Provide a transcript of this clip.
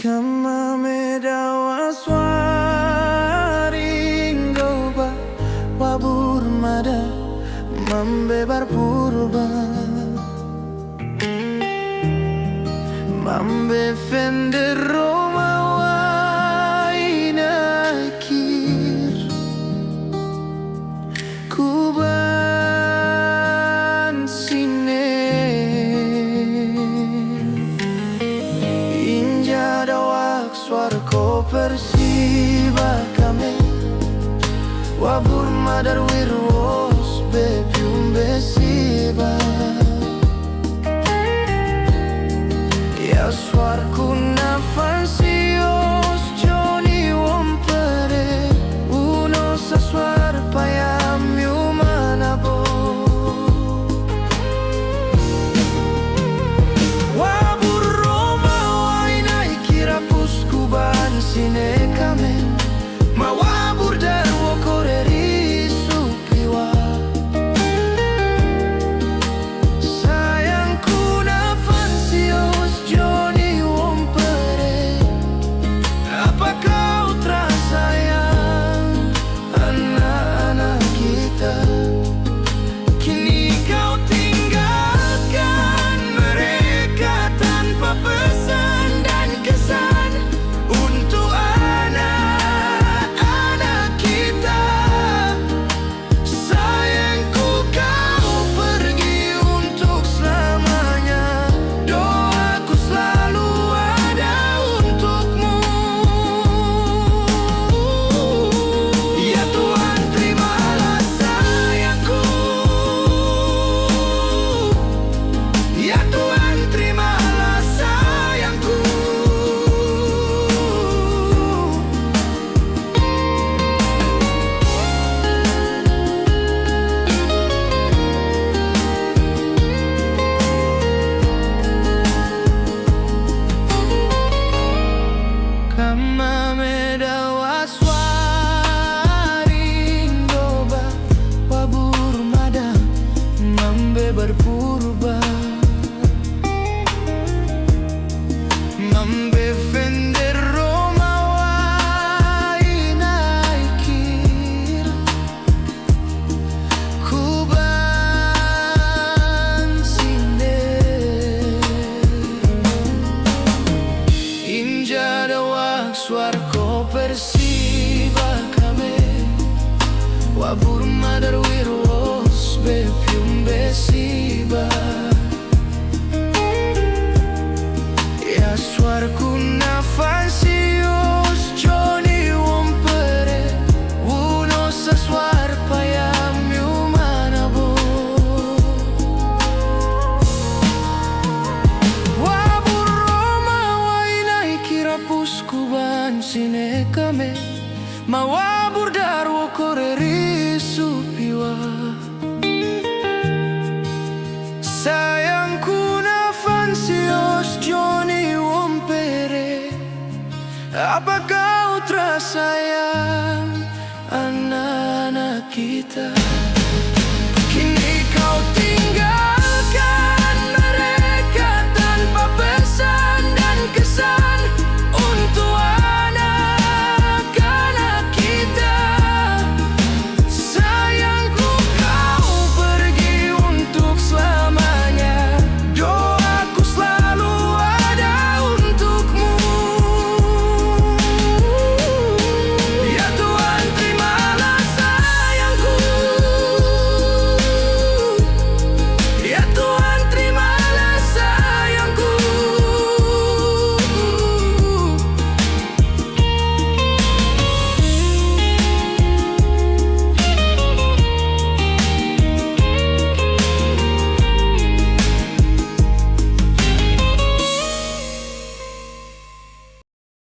Kama medawa swaring goba wabur mada mambebar purba mambe fender Roma wainakir kuban sine inja dawak swarko persiba kame wabur madar wirwos bebium besiba ya swarku nafansios joni wompere uno saswar payam yumanabo wabur Roma wainai kira puskuban sine kamen mawabur darwo koreri supiwa sayangku nafansios joni wompere apa kau terasayang anak-anak kita kini kau tinggalkan mereka tanpa pesan dan kesan untuk anak-anak kita. Sayangku kau pergi untuk selamanya, doaku selalu ada untukmu. Ya Tuhan terimalah sayangku, ya Tuhan terimalah sayangku. Kama medawa swaring goba wabur mada mambe berpurba mambe fender Roma wainaikir kuban sinde inja dawak swarko persiba kame wabur madar wirwos bepium besiba ya swarku nafansios joni wompere uno saswar payam yumanabo wabur Roma wainai kira puskuban sine kame mawabur darwo koreri supiwa sayangku nafansios joni wompere apa kau terasayang anak-anak kita.